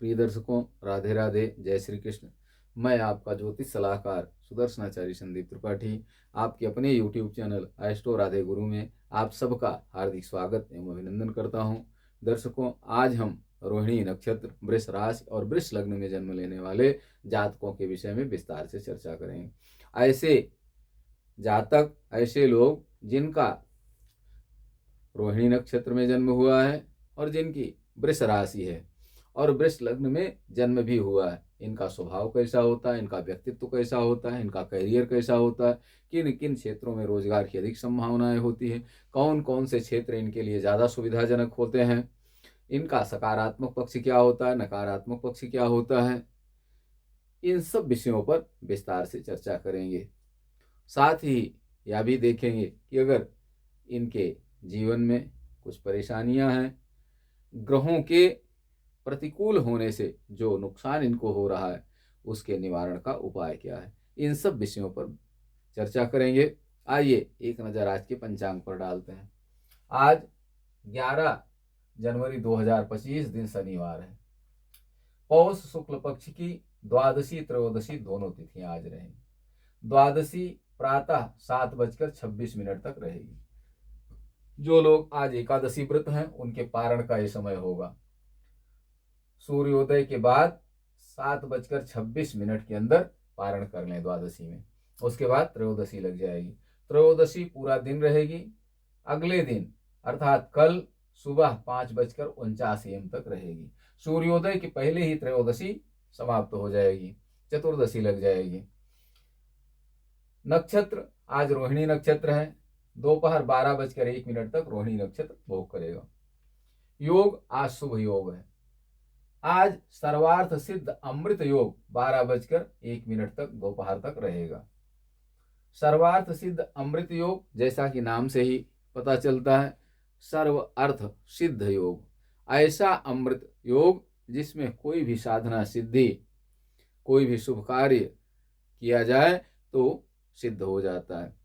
प्रिय दर्शकों, राधे राधे, जय श्री कृष्ण। मैं आपका ज्योतिष सलाहकार सुदर्शनाचार्य संदीप त्रिपाठी आपके अपने YouTube चैनल एस्ट्रो राधे गुरु में आप सबका हार्दिक स्वागत एवं अभिनंदन करता हूं। दर्शकों, आज हम रोहिणी नक्षत्र, वृष राशि और वृष लग्न में जन्म लेने वाले जातकों के विषय में विस्तार से चर्चा करेंगे। ऐसे जातक, ऐसे लोग जिनका रोहिणी नक्षत्र में जन्म हुआ है और जिनकी वृष राशि है और वृष लग्न में जन्म भी हुआ है, इनका स्वभाव कैसा होता है, इनका व्यक्तित्व कैसा होता है, इनका करियर कैसा होता है, किन किन क्षेत्रों में रोजगार की अधिक संभावनाएं होती है, कौन कौन से क्षेत्र इनके लिए ज़्यादा सुविधाजनक होते हैं, इनका सकारात्मक पक्ष क्या होता है, नकारात्मक पक्ष क्या होता है, इन सब विषयों पर विस्तार से चर्चा करेंगे। साथ ही यह भी देखेंगे कि अगर इनके जीवन में कुछ परेशानियां हैं, ग्रहों के प्रतिकूल होने से जो नुकसान इनको हो रहा है, उसके निवारण का उपाय क्या है, इन सब विषयों पर चर्चा करेंगे। आइए एक नज़र आज के पंचांग पर डालते हैं। आज 11 जनवरी 2025 दिन शनिवार है। पौष शुक्ल पक्ष की द्वादशी त्रयोदशी दोनों तिथियां आज रहेंगी। द्वादशी प्रातः 7:26 तक रहेगी। जो लोग आज एकादशी व्रत हैं उनके पारण का ये समय होगा। सूर्योदय के बाद 7:26 के अंदर पारण कर लें द्वादशी में, उसके बाद त्रयोदशी लग जाएगी। त्रयोदशी पूरा दिन रहेगी। अगले दिन अर्थात कल सुबह 5:49 AM तक रहेगी। सूर्योदय के पहले ही त्रयोदशी समाप्त हो जाएगी, चतुर्दशी लग जाएगी। नक्षत्र आज रोहिणी नक्षत्र है। दोपहर 12:01 तक रोहिणी नक्षत्र भोग करेगा। योग आज शुभ योग है। आज सर्वार्थ सिद्ध अमृत योग 12:01 तक दोपहर तक रहेगा। सर्वार्थ सिद्ध अमृत योग जैसा कि नाम से ही पता चलता है, सर्व अर्थ सिद्ध योग, ऐसा अमृत योग जिसमें कोई भी साधना सिद्धि, कोई भी शुभ कार्य किया जाए तो सिद्ध हो जाता है।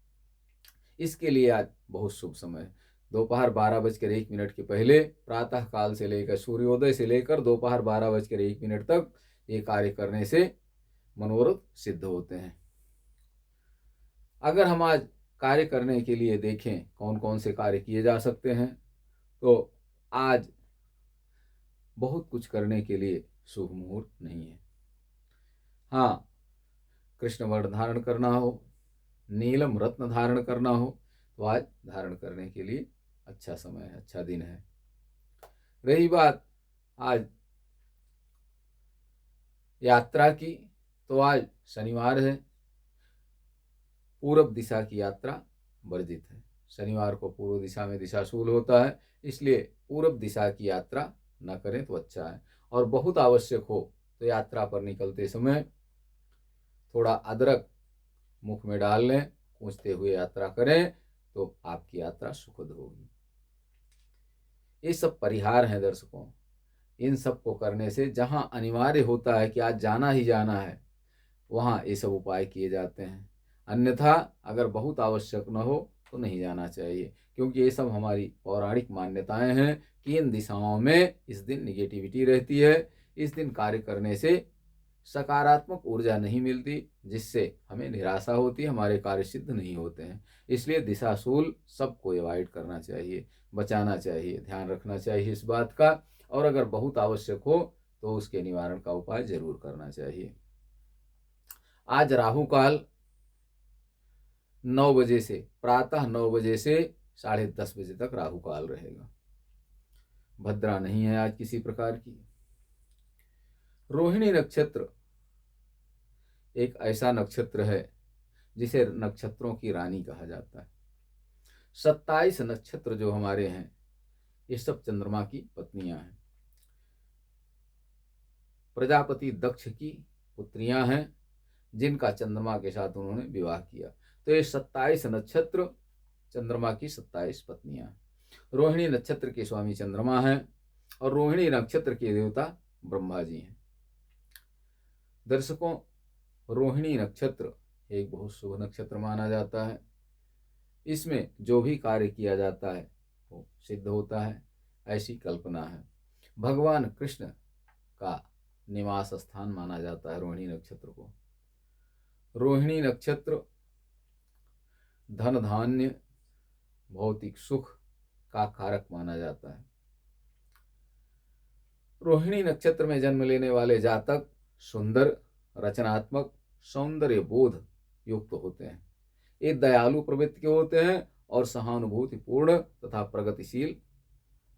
इसके लिए आज बहुत शुभ समय है। दोपहर 12:01 के पहले प्रातः काल से लेकर सूर्योदय से लेकर दोपहर 12:01 तक ये कार्य करने से मनोरथ सिद्ध होते हैं। अगर हम आज कार्य करने के लिए देखें कौन कौन से कार्य किए जा सकते हैं, तो आज बहुत कुछ करने के लिए शुभ मुहूर्त नहीं है। हाँ, कृष्ण वर्ण धारण करना हो, नीलम रत्न धारण करना हो तो आज धारण करने के लिए अच्छा समय है, अच्छा दिन है। रही बात आज यात्रा की, तो आज शनिवार है। पूर्व दिशा की यात्रा वर्जित है। शनिवार को पूर्व दिशा में दिशाशूल होता है, इसलिए पूर्व दिशा की यात्रा न करें तो अच्छा है। और बहुत आवश्यक हो तो यात्रा पर निकलते समय थोड़ा अदरक मुख में डाल लें, पूछते हुए यात्रा करें तो आपकी यात्रा सुखद होगी। ये सब परिहार हैं दर्शकों। इन सब को करने से जहाँ अनिवार्य होता है कि आज जाना ही जाना है, वहाँ ये सब उपाय किए जाते हैं। अन्यथा अगर बहुत आवश्यक न हो तो नहीं जाना चाहिए, क्योंकि ये सब हमारी पौराणिक मान्यताएं हैं कि इन दिशाओं में इस दिन निगेटिविटी रहती है। इस दिन कार्य करने से सकारात्मक ऊर्जा नहीं मिलती, जिससे हमें निराशा होती है, हमारे कार्य सिद्ध नहीं होते हैं। इसलिए दिशाशूल सबको अवॉइड करना चाहिए, बचाना चाहिए, ध्यान रखना चाहिए इस बात का। और अगर बहुत आवश्यक हो तो उसके निवारण का उपाय जरूर करना चाहिए। आज राहु काल 9 बजे से, प्रातः 9 बजे से 10:30 बजे तक राहु काल रहेगा। भद्रा नहीं है आज किसी प्रकार की। रोहिणी नक्षत्र एक ऐसा नक्षत्र है जिसे नक्षत्रों की रानी कहा जाता है। 27 नक्षत्र जो हमारे हैं ये सब चंद्रमा की पत्नियां हैं। प्रजापति दक्ष की पुत्रियां हैं जिनका चंद्रमा के साथ उन्होंने विवाह किया। तो ये 27 नक्षत्र चंद्रमा की 27 पत्नियां हैं। रोहिणी नक्षत्र के स्वामी चंद्रमा हैं और रोहिणी नक्षत्र के देवता ब्रह्मा जी हैं। दर्शकों, रोहिणी नक्षत्र एक बहुत शुभ नक्षत्र माना जाता है। इसमें जो भी कार्य किया जाता है वो सिद्ध होता है, ऐसी कल्पना है। भगवान कृष्ण का निवास स्थान माना जाता है रोहिणी नक्षत्र को। रोहिणी नक्षत्र धन धान्य भौतिक सुख का कारक माना जाता है। रोहिणी नक्षत्र में जन्म लेने वाले जातक सुंदर, रचनात्मक, सौंदर्य बोध युक्त होते हैं। ये दयालु प्रवृत्ति के होते हैं और सहानुभूतिपूर्ण तथा प्रगतिशील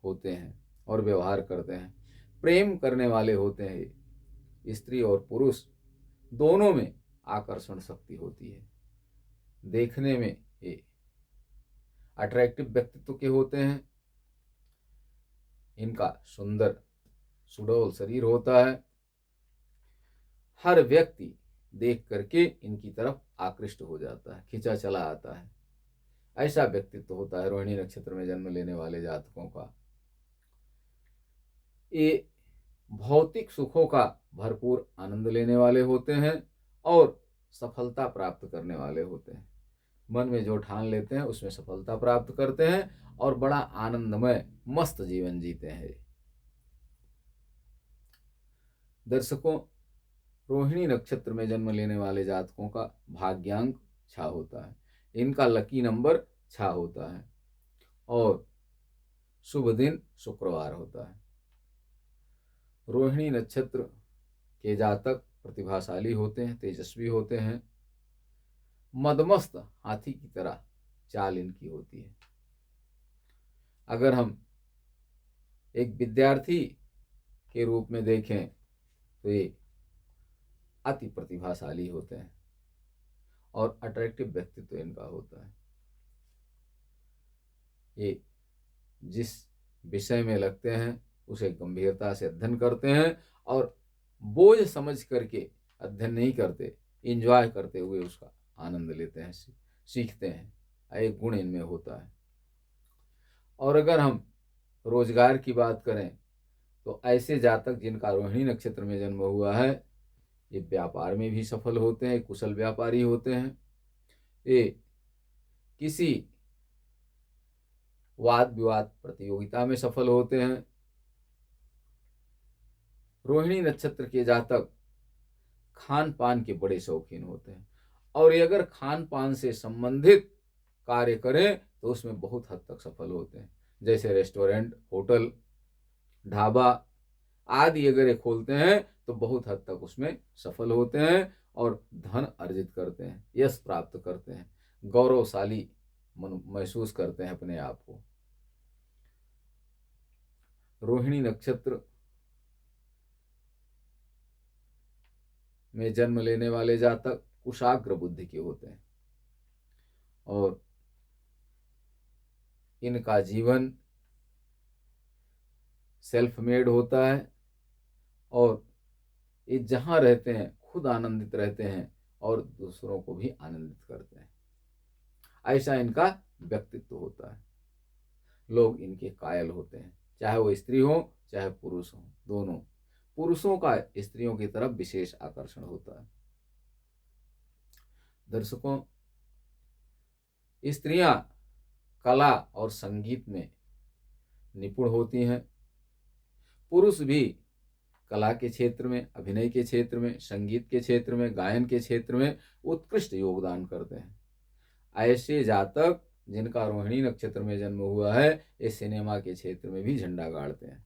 होते हैं और व्यवहार करते हैं। प्रेम करने वाले होते हैं। स्त्री और पुरुष दोनों में आकर्षण शक्ति होती है। देखने में ये अट्रैक्टिव व्यक्तित्व के होते हैं। इनका सुंदर सुडौल शरीर होता है। हर व्यक्ति देख करके इनकी तरफ आकृष्ट हो जाता है, खिंचा चला आता है। ऐसा व्यक्तित्व होता है रोहिणी नक्षत्र में जन्म लेने वाले जातकों का। ये भौतिक सुखों का भरपूर आनंद लेने वाले होते हैं और सफलता प्राप्त करने वाले होते हैं। मन में जो ठान लेते हैं उसमें सफलता प्राप्त करते हैं और बड़ा आनंदमय मस्त जीवन जीते हैं। दर्शकों, रोहिणी नक्षत्र में जन्म लेने वाले जातकों का भाग्यांक 6 होता है। इनका लकी नंबर 6 होता है और शुभ दिन शुक्रवार होता है। रोहिणी नक्षत्र के जातक प्रतिभाशाली होते हैं, तेजस्वी होते हैं। मदमस्त हाथी की तरह चाल इनकी होती है। अगर हम एक विद्यार्थी के रूप में देखें तो ये अति प्रतिभाशाली होते हैं और अट्रैक्टिव व्यक्तित्व इनका होता है। ये जिस विषय में लगते हैं उसे गंभीरता से अध्ययन करते हैं और बोझ समझ करके अध्ययन नहीं करते, एंजॉय करते हुए उसका आनंद लेते हैं, सीखते हैं। एक गुण इनमें होता है। और अगर हम रोजगार की बात करें तो ऐसे जातक जिनका रोहिणी नक्षत्र में जन्म हुआ है ये व्यापार में भी सफल होते हैं, कुशल व्यापारी होते हैं। ये किसी वाद विवाद प्रतियोगिता में सफल होते हैं। रोहिणी नक्षत्र के जातक खान पान के बड़े शौकीन होते हैं और ये अगर खान पान से संबंधित कार्य करें तो उसमें बहुत हद तक सफल होते हैं। जैसे रेस्टोरेंट, होटल, ढाबा आदि अगर ये खोलते हैं तो बहुत हद तक उसमें सफल होते हैं और धन अर्जित करते हैं, यश प्राप्त करते हैं, गौरवशाली महसूस करते हैं अपने आप को। रोहिणी नक्षत्र में जन्म लेने वाले जातक कुशाग्र बुद्धि के होते हैं और इनका जीवन सेल्फ मेड होता है और ये जहाँ रहते हैं खुद आनंदित रहते हैं और दूसरों को भी आनंदित करते हैं। ऐसा इनका व्यक्तित्व होता है। लोग इनके कायल होते हैं, चाहे वो स्त्री हो चाहे पुरुष हो, दोनों। पुरुषों का स्त्रियों की तरफ विशेष आकर्षण होता है। दर्शकों, स्त्रियां कला और संगीत में निपुण होती हैं। पुरुष भी कला के क्षेत्र में, अभिनय के क्षेत्र में, संगीत के क्षेत्र में, गायन के क्षेत्र में उत्कृष्ट योगदान करते हैं। ऐसे जातक जिनका रोहिणी नक्षत्र में जन्म हुआ है ये सिनेमा के क्षेत्र में भी झंडा गाड़ते हैं।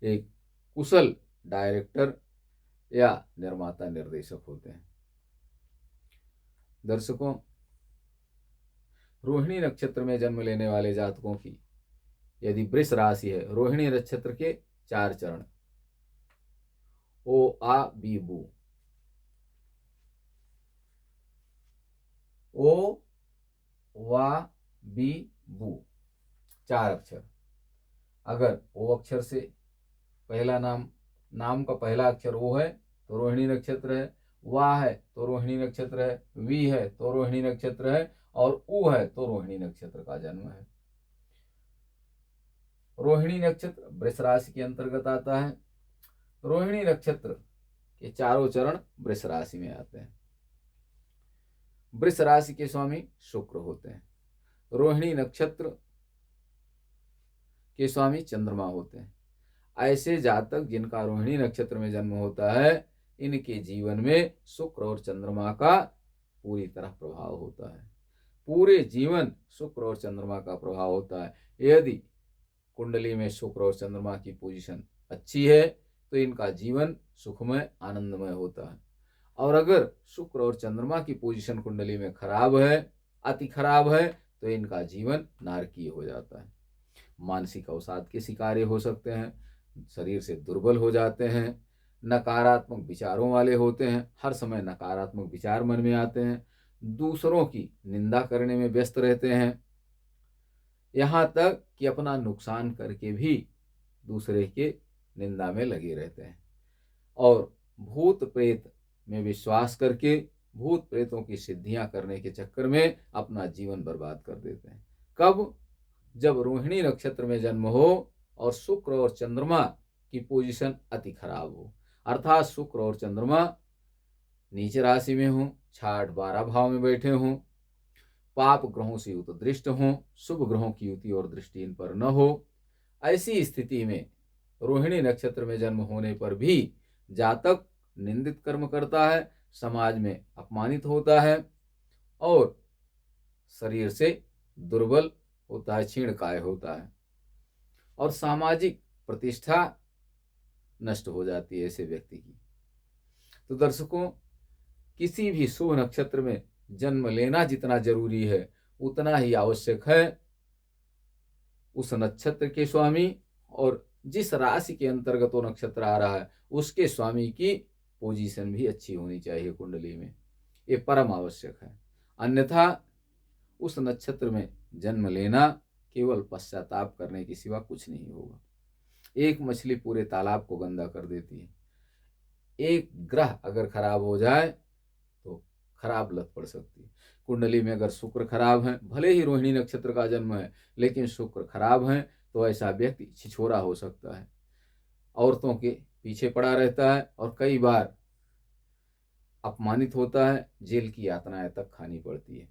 एक कुशल डायरेक्टर या निर्माता निर्देशक होते हैं। दर्शकों, रोहिणी नक्षत्र में जन्म लेने वाले जातकों की यदि वृष राशि है, रोहिणी नक्षत्र के 4 चरण ओ आ बी बू, ओ वा बी बू 4 अक्षर। अगर ओ अक्षर से पहला नाम का पहला अक्षर ओ है तो रोहिणी नक्षत्र है, वा है तो रोहिणी नक्षत्र है, वी है तो रोहिणी नक्षत्र है और ऊ है तो रोहिणी नक्षत्र का जन्म है। रोहिणी नक्षत्र वृष राशि के अंतर्गत आता है। रोहिणी नक्षत्र के चारों चरण वृष राशि में आते हैं। वृष राशि के स्वामी शुक्र होते हैं। रोहिणी नक्षत्र के स्वामी चंद्रमा होते हैं। ऐसे जातक जिनका रोहिणी नक्षत्र में जन्म होता है, इनके जीवन में शुक्र और चंद्रमा का पूरी तरह प्रभाव होता है। पूरे जीवन शुक्र और चंद्रमा का प्रभाव होता है। यदि कुंडली में शुक्र और चंद्रमा की पोजीशन अच्छी है तो इनका जीवन सुखमय आनंदमय होता है। और अगर शुक्र और चंद्रमा की पोजीशन कुंडली में खराब है, अति खराब है, तो इनका जीवन नारकीय हो जाता है। मानसिक अवसाद के शिकार हो सकते हैं, शरीर से दुर्बल हो जाते हैं, नकारात्मक विचारों वाले होते हैं, हर समय नकारात्मक विचार मन में आते हैं, दूसरों की निंदा करने में व्यस्त रहते हैं, यहाँ तक कि अपना नुकसान करके भी दूसरे के निंदा में लगे रहते हैं और भूत प्रेत में विश्वास करके भूत प्रेतों की सिद्धियां करने के चक्कर में अपना जीवन बर्बाद कर देते हैं। कब? जब रोहिणी नक्षत्र में जन्म हो और शुक्र और चंद्रमा की पोजीशन अति खराब हो, अर्थात शुक्र और चंद्रमा नीच राशि में हो, 6-8-12 भाव में बैठे हों, पाप ग्रहों से युक्त दृष्ट हों, शुभ ग्रहों की युति और दृष्टि इन पर न हो। ऐसी स्थिति में रोहिणी नक्षत्र में जन्म होने पर भी जातक निंदित कर्म करता है, समाज में अपमानित होता है और शरीर से दुर्बल होता है, क्षीणकाय होता है और सामाजिक प्रतिष्ठा नष्ट हो जाती है ऐसे व्यक्ति की। तो दर्शकों, किसी भी शुभ नक्षत्र में जन्म लेना जितना जरूरी है उतना ही आवश्यक है उस नक्षत्र के स्वामी और जिस राशि के अंतर्गत वो नक्षत्र आ रहा है उसके स्वामी की पोजीशन भी अच्छी होनी चाहिए कुंडली में। ये परम आवश्यक है, अन्यथा उस नक्षत्र में जन्म लेना केवल पश्चाताप करने के सिवा कुछ नहीं होगा। एक मछली पूरे तालाब को गंदा कर देती है। एक ग्रह अगर खराब हो जाए तो खराब लत पड़ सकती है। कुंडली में अगर शुक्र खराब है, भले ही रोहिणी नक्षत्र का जन्म है लेकिन शुक्र खराब है, तो ऐसा व्यक्ति छिछोरा हो सकता है, औरतों के पीछे पड़ा रहता है और कई बार अपमानित होता है, जेल की यातनाएं तक खानी पड़ती है।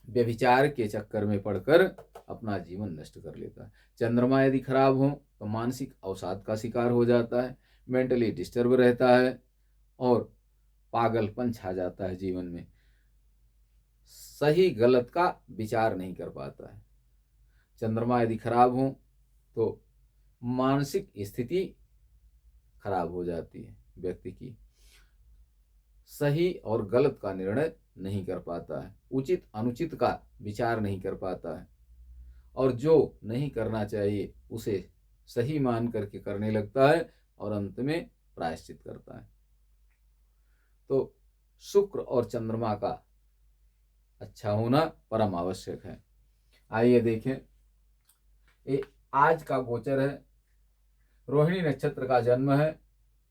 व्यभिचार के चक्कर में पड़कर अपना जीवन नष्ट कर लेता है। चंद्रमा यदि खराब हो तो मानसिक अवसाद का शिकार हो जाता है, मेंटली डिस्टर्ब रहता है और पागलपन छा जाता है जीवन में, सही गलत का विचार नहीं कर पाता है। चंद्रमा यदि खराब हो तो मानसिक स्थिति खराब हो जाती है, व्यक्ति की सही और गलत का निर्णय नहीं कर पाता है, उचित अनुचित का विचार नहीं कर पाता है और जो नहीं करना चाहिए उसे सही मान करके करने लगता है और अंत में प्रायश्चित करता है। तो शुक्र और चंद्रमा का अच्छा होना परम आवश्यक है। आइए देखें, ये आज का गोचर है, रोहिणी नक्षत्र का जन्म है,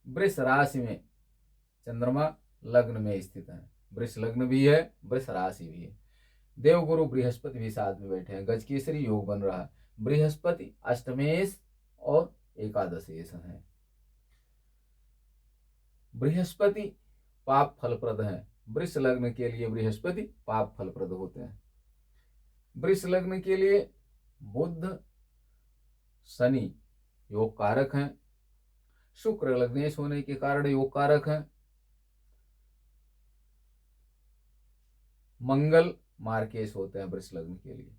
वृष राशि में चंद्रमा लग्न में स्थित है, वृष लग्न भी है, वृष राशि भी है। देवगुरु बृहस्पति भी साथ में बैठे हैं, गजकेसरी योग बन रहा है। बृहस्पति अष्टमेश और एकादशेश है। बृहस्पति पाप फलप्रद है, वृष लग्न के लिए बृहस्पति पाप फलप्रद होते हैं। वृष लग्न के लिए बुध शनि योग कारक हैं, शुक्र लग्नेश होने के कारण योग कारक हैं, मंगल मार्केश होते हैं वृष लग्न के लिए।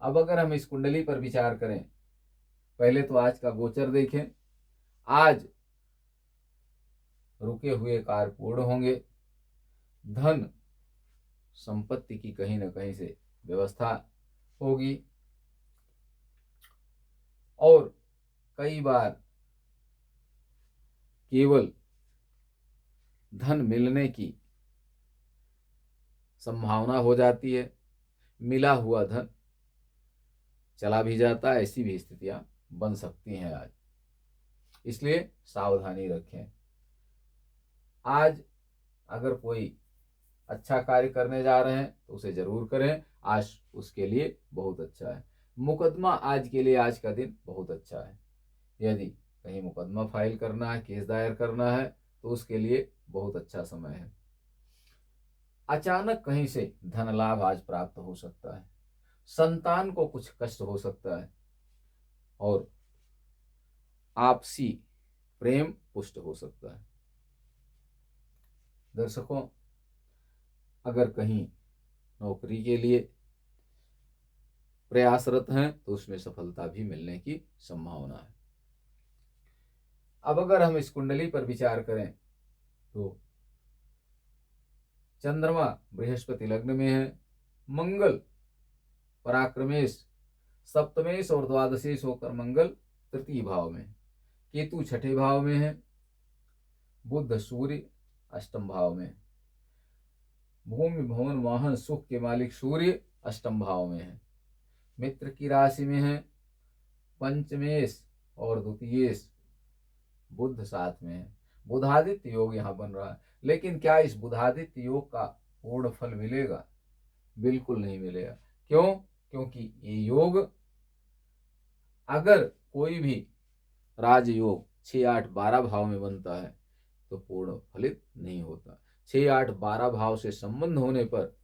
अब अगर हम इस कुंडली पर विचार करें, पहले तो आज का गोचर देखें। आज रुके हुए कार्य पूर्ण होंगे, धन संपत्ति की कहीं न कहीं से व्यवस्था होगी और कई बार केवल धन मिलने की संभावना हो जाती है, मिला हुआ धन चला भी जाता है, ऐसी भी स्थितियां बन सकती हैं आज, इसलिए सावधानी रखें। आज अगर कोई अच्छा कार्य करने जा रहे हैं तो उसे जरूर करें, आज उसके लिए बहुत अच्छा है। मुकदमा आज के लिए, आज का दिन बहुत अच्छा है। यदि कहीं मुकदमा फाइल करना है, केस दायर करना है तो उसके लिए बहुत अच्छा समय है। अचानक कहीं से धन लाभ आज प्राप्त हो सकता है, संतान को कुछ कष्ट हो सकता है और आपसी प्रेम पुष्ट हो सकता है। दर्शकों, अगर कहीं नौकरी के लिए प्रयासरत हैं तो उसमें सफलता भी मिलने की संभावना है। अब अगर हम इस कुंडली पर विचार करें तो चंद्रमा बृहस्पति लग्न में है, मंगल पराक्रमेश सप्तमेश और द्वादशेश होकर मंगल तृतीय भाव में, केतु छठे भाव में है, बुध सूर्य अष्टम भाव में, भूमि भवन वाहन सुख के मालिक सूर्य अष्टम भाव में है, मित्र की राशि में है, पंचमेश और द्वितीयेश बुध साथ में है। बुधादित्य योग यहाँ बन रहा है, लेकिन क्या इस बुधादित्य योग का पूर्ण फल मिलेगा? बिल्कुल नहीं मिलेगा। क्यों? क्योंकि ये योग, अगर कोई भी राजयोग 6, 8, 12 भाव में बनता है तो पूर्ण फलित नहीं होता। 6, 8, 12 भाव से संबंध होने पर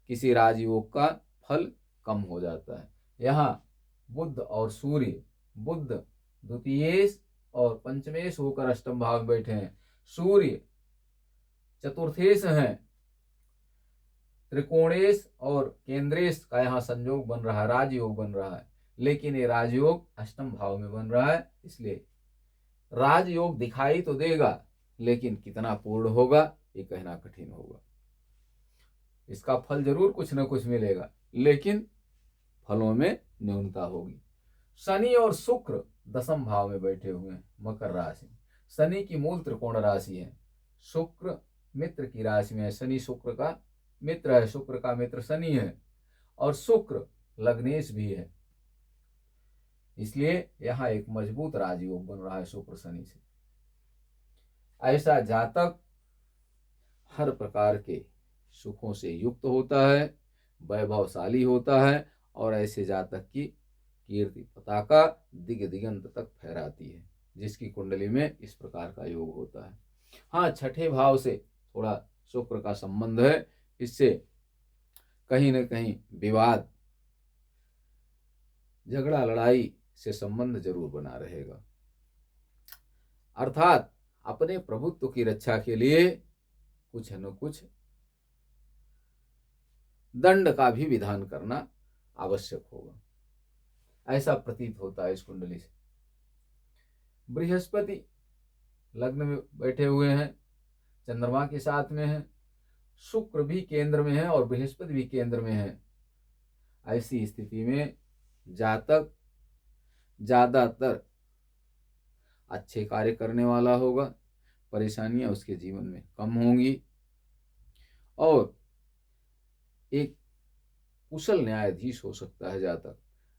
किसी राजयोग का फल कम हो जाता है। यहाँ बुध और सूर्य, बुध द्वितीयेश और पंचमेश होकर अष्टम भाव में बैठे हैं, सूर्य चतुर्थेश हैं, त्रिकोणेश और केंद्रेश का यहाँ संयोग बन रहा है, राजयोग बन रहा है, लेकिन ये राजयोग अष्टम भाव में बन रहा है। इसलिए राजयोग दिखाई तो देगा, लेकिन कितना पूर्ण होगा ये कहना कठिन होगा। इसका फल जरूर कुछ न कुछ मिलेगा, लेकिन फलों में न्यूनता होगी। शनि और शुक्र दसम भाव में बैठे हुए हैं, मकर राशि। शनि की मूल त्रिकोण राशि है, शुक्र मित्र की राशि में है। शनि शुक्र का मित्र है, शुक्र का मित्र शनि है, और शुक्र लग्नेश भी है। इसलिए यहां एक मजबूत राजयोग बन रहा है शुक्र शनि से। ऐसा जातक हर प्रकार के सुखों से युक्त होता है, वैभवशाली होता है, और ऐसे जातक की कीर्ति पताका दिग दिगंत तक फहराती है, जिसकी कुंडली में इस प्रकार का योग होता है। हाँ, छठे भाव से थोड़ा शुक्र का संबंध है, इससे कहीं न कहीं विवाद, झगड़ा, लड़ाई से संबंध जरूर बना रहेगा। अर्थात अपने प्रभुत्व की रक्षा के लिए कुछ न कुछ दंड का भी विधान करना आवश्यक होगा, ऐसा प्रतीत होता है इस कुंडली से। बृहस्पति लग्न में बैठे हुए हैं, चंद्रमा के साथ में है, शुक्र भी केंद्र में है और बृहस्पति भी केंद्र में है। ऐसी स्थिति में जातक ज्यादातर अच्छे कार्य करने वाला होगा, परेशानियां उसके जीवन में कम होंगी, और एक कुशल न्यायाधीश हो सकता है जातक।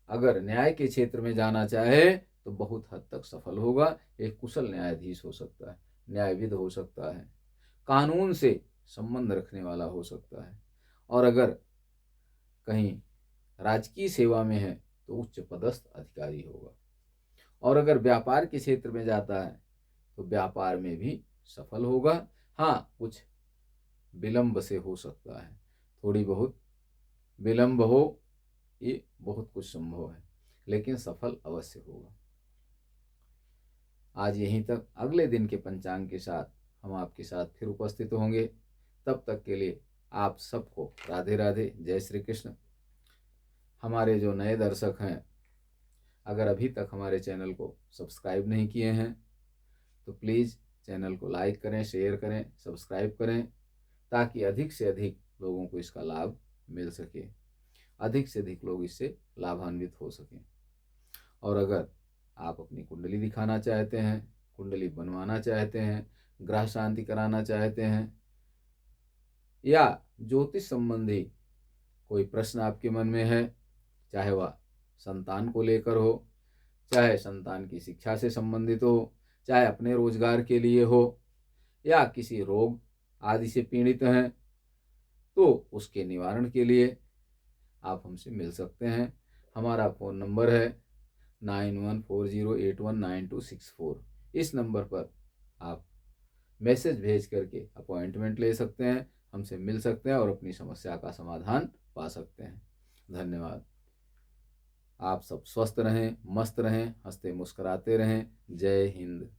अगर न्याय के क्षेत्र में जाना चाहे तो बहुत हद तक सफल होगा। एक कुशल न्यायाधीश हो सकता है, न्यायविद हो सकता है, कानून से संबंध रखने वाला हो सकता है, और अगर कहीं राजकीय सेवा में है तो उच्च पदस्थ अधिकारी होगा, और अगर व्यापार के क्षेत्र में जाता है तो व्यापार में भी सफल होगा। हाँ, कुछ विलंब से हो सकता है, थोड़ी बहुत विलंब हो, ये बहुत कुछ संभव है, लेकिन सफल अवश्य होगा। आज यहीं तक, अगले दिन के पंचांग के साथ हम आपके साथ फिर उपस्थित होंगे। तब तक के लिए आप सबको राधे राधे, जय श्री कृष्ण। हमारे जो नए दर्शक हैं, अगर अभी तक हमारे चैनल को सब्सक्राइब नहीं किए हैं तो प्लीज़ चैनल को लाइक करें, शेयर करें, सब्सक्राइब करें, ताकि अधिक से अधिक लोगों को इसका लाभ मिल सके, अधिक से अधिक लोग इससे लाभान्वित हो सकें। और अगर आप अपनी कुंडली दिखाना चाहते हैं, कुंडली बनवाना चाहते हैं, ग्रह शांति कराना चाहते हैं, या ज्योतिष संबंधी कोई प्रश्न आपके मन में है, चाहे वह संतान को लेकर हो, चाहे संतान की शिक्षा से संबंधित हो, चाहे अपने रोजगार के लिए हो, या किसी रोग आदि से पीड़ित हैं, तो उसके निवारण के लिए आप हमसे मिल सकते हैं। हमारा फ़ोन नंबर है 9140819264। इस नंबर पर आप मैसेज भेज करके अपॉइंटमेंट ले सकते हैं, हमसे मिल सकते हैं और अपनी समस्या का समाधान पा सकते हैं। धन्यवाद। आप सब स्वस्थ रहें, मस्त रहें, हंसते मुस्कुराते रहें। जय हिंद।